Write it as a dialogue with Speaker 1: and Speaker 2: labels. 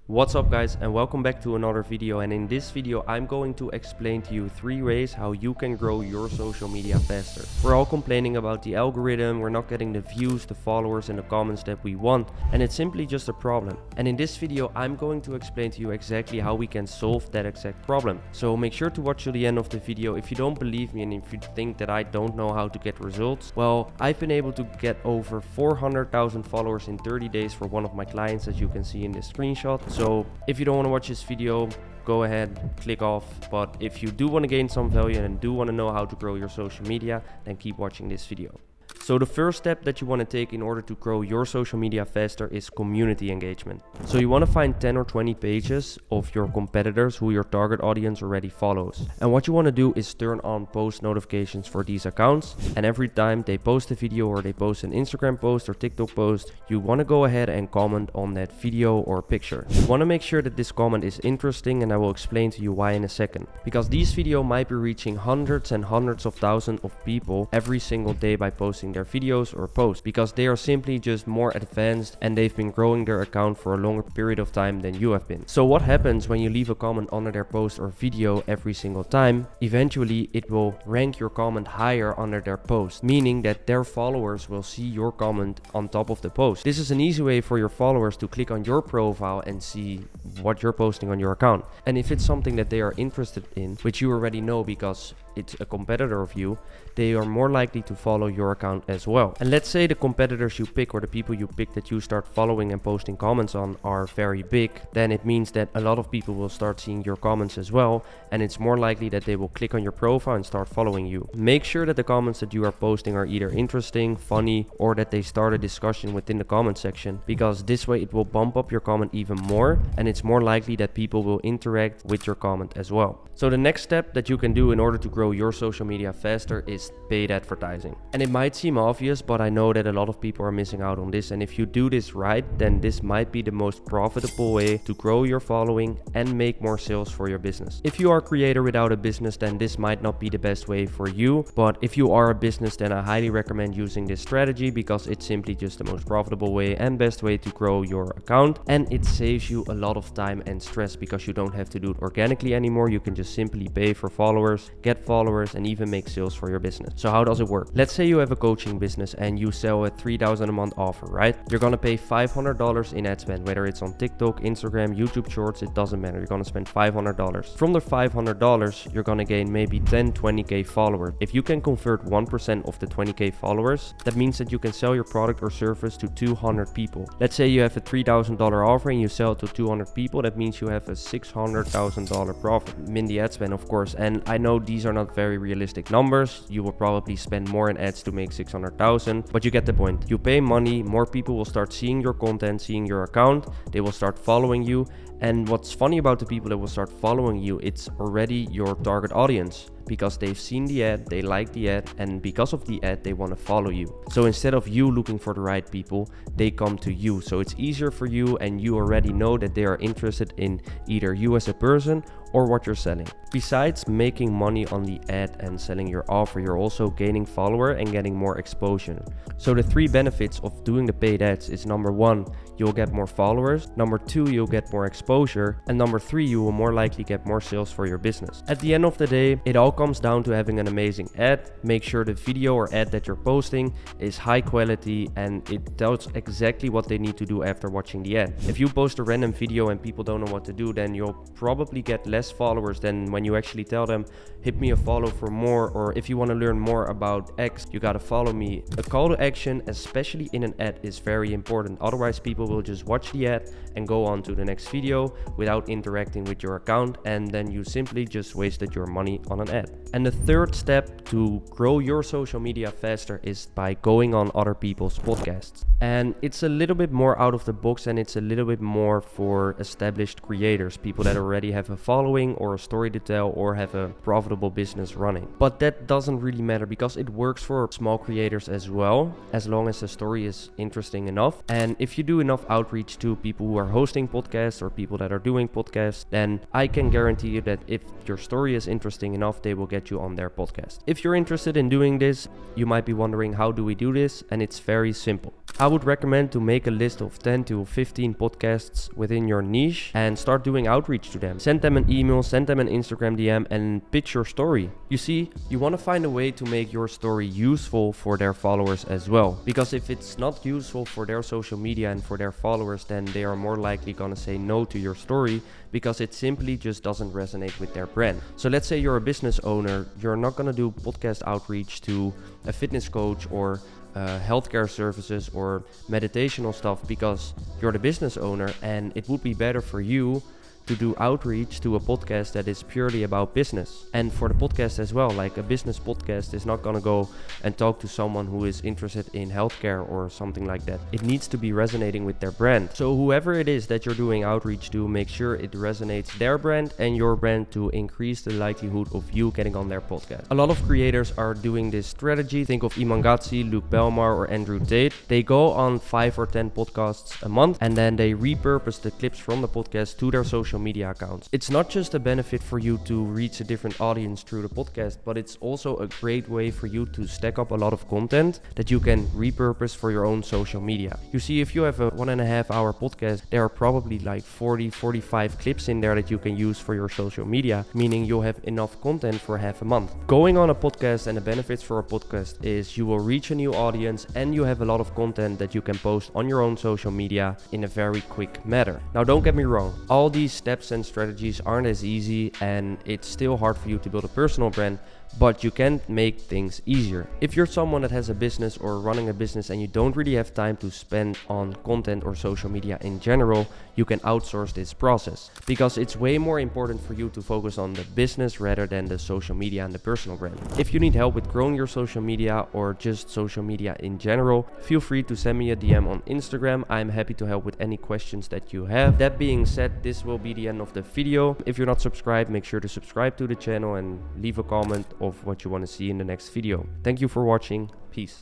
Speaker 1: What's up guys, and welcome back to another video. And in this video I'm going to explain to you 3 ways how you can grow your social media faster. We're all complaining about the algorithm, we're not getting the views, the followers and the comments that we want, and it's simply just a problem. And in this video I'm going to explain to you exactly how we can solve that exact problem. So make sure to watch till the end of the video. If you don't believe me and if you think that I don't know how to get results, well, I've been able to get over 400,000 followers in 30 days for one of my clients, as you can see in this screenshot. So if you don't want to watch this video, go ahead, click off. But if you do want to gain some value and do want to know how to grow your social media, then keep watching this video. So the first step that you want to take in order to grow your social media faster is community engagement. So you want to find 10 or 20 pages of your competitors who your target audience already follows. And what you want to do is turn on post notifications for these accounts. And every time they post a video or they post an Instagram post or TikTok post, you want to go ahead and comment on that video or picture. You want to make sure that this comment is interesting, and I will explain to you why in a second. Because these videos might be reaching hundreds and hundreds of thousands of people every single day by posting their videos or posts, because they are simply just more advanced and they've been growing their account for a longer period of time than you have been. So what happens when you leave a comment under their post or video every single time? Eventually it will rank your comment higher under their post, meaning that their followers will see your comment on top of the post. This is an easy way for your followers to click on your profile and see what you're posting on your account. And if it's something that they are interested in, which you already know because it's a competitor of you, they are more likely to follow your account as well. And let's say the competitors you pick or the people you pick that you start following and posting comments on are very big, then it means that a lot of people will start seeing your comments as well, and it's more likely that they will click on your profile and start following you. Make sure that the comments that you are posting are either interesting, funny, or that they start a discussion within the comment section, because this way it will bump up your comment even more, and it's more likely that people will interact with your comment as well. So the next step that you can do in order to grow your social media faster is paid advertising. And it might seem obvious, but I know that a lot of people are missing out on this, and if you do this right, then this might be the most profitable way to grow your following and make more sales for your business. If you are a creator without a business, then this might not be the best way for you, but if you are a business, then I highly recommend using this strategy, because it's simply just the most profitable way and best way to grow your account, and it saves you a lot of time and stress because you don't have to do it organically anymore. You can just simply pay for followers, get followers, and even make sales for your business. So how does it work? Let's say you have a coaching business and you sell a $3,000 a month offer, right? You're gonna pay $500 in ad spend, whether it's on TikTok, Instagram, YouTube Shorts, it doesn't matter. You're gonna spend $500. From the $500, you're gonna gain maybe 10, 20k followers. If you can convert 1% of the 20k followers, that means that you can sell your product or service to 200 people. Let's say you have a $3,000 offer and you sell it to 200 people. That means you have a $600,000 profit in the ad spend, of course. And I know these are not very realistic numbers. You will probably spend more in ads to make 600,000, but you get the point. You pay money, more people will start seeing your content, seeing your account, they will start following you. And what's funny about the people that will start following you, it's already your target audience, because they've seen the ad, they like the ad, and because of the ad they want to follow you. So instead of you looking for the right people, they come to you. So it's easier for you, and you already know that they are interested in either you as a person or what you're selling. Besides making money on the ad and selling your offer, you're also gaining follower and getting more exposure. So the 3 benefits of doing the paid ads is: number 1, you'll get more followers; number 2, you'll get more exposure; and number 3, you will more likely get more sales for your business. At the end of the day, it all comes down to having an amazing ad. Make sure the video or ad that you're posting is high quality and it tells exactly what they need to do after watching the ad. If you post a random video and people don't know what to do, then you'll probably get less followers than when you actually tell them, hit me a follow for more, or if you want to learn more about X, you gotta follow me. A call to action, especially in an ad, is very important. Otherwise people will just watch the ad and go on to the next video without interacting with your account, and then you simply just wasted your money on an ad. And the third step to grow your social media faster is by going on other people's podcasts. And it's a little bit more out of the box, and it's a little bit more for established creators, people that already have a following or a story to tell or have a profitable business running. But that doesn't really matter, because it works for small creators as well, as long as the story is interesting enough. And if you do enough outreach to people who are hosting podcasts or people that are doing podcasts, then I can guarantee you that if your story is interesting enough, they will get you on their podcast. If you're interested in doing this, you might be wondering, how do we do this? And it's very simple. I would recommend to make a list of 10 to 15 podcasts within your niche and start doing outreach to them. Send them an email, send them an Instagram DM and pitch your story. You see, you want to find a way to make your story useful for their followers as well. Because if it's not useful for their social media and for their followers, then they are more likely gonna say no to your story because it simply just doesn't resonate with their brand. So let's say you're a business owner, you're not gonna do podcast outreach to a fitness coach or healthcare services or meditational stuff because you're the business owner, and it would be better for you to do outreach to a podcast that is purely about business. And for the podcast as well, like a business podcast is not gonna go and talk to someone who is interested in healthcare or something like that. It needs to be resonating with their brand. So whoever it is that you're doing outreach to, make sure it resonates their brand and your brand to increase the likelihood of you getting on their podcast. A lot of creators are doing this strategy. Think of Iman Gadzhi, Luke Belmar or Andrew Tate. They go on 5 or 10 podcasts a month and then they repurpose the clips from the podcast to their social media accounts. It's not just a benefit for you to reach a different audience through the podcast, but it's also a great way for you to stack up a lot of content that you can repurpose for your own social media. You see, if you have a 1.5 hour podcast, there are probably like 40-45 clips in there that you can use for your social media, meaning you'll have enough content for half a month. Going on a podcast and the benefits for a podcast is you will reach a new audience and you have a lot of content that you can post on your own social media in a very quick manner. Now, don't get me wrong, all these steps and strategies aren't as easy and it's still hard for you to build a personal brand, but you can make things easier. If you're someone that has a business or running a business and you don't really have time to spend on content or social media in general, you can outsource this process because it's way more important for you to focus on the business rather than the social media and the personal brand. If you need help with growing your social media or just social media in general, feel free to send me a DM on Instagram. I'm happy to help with any questions that you have. That being said, this will be the end of the video. If you're not subscribed, make sure to subscribe to the channel and leave a comment of what you want to see in the next video. Thank you for watching. Peace.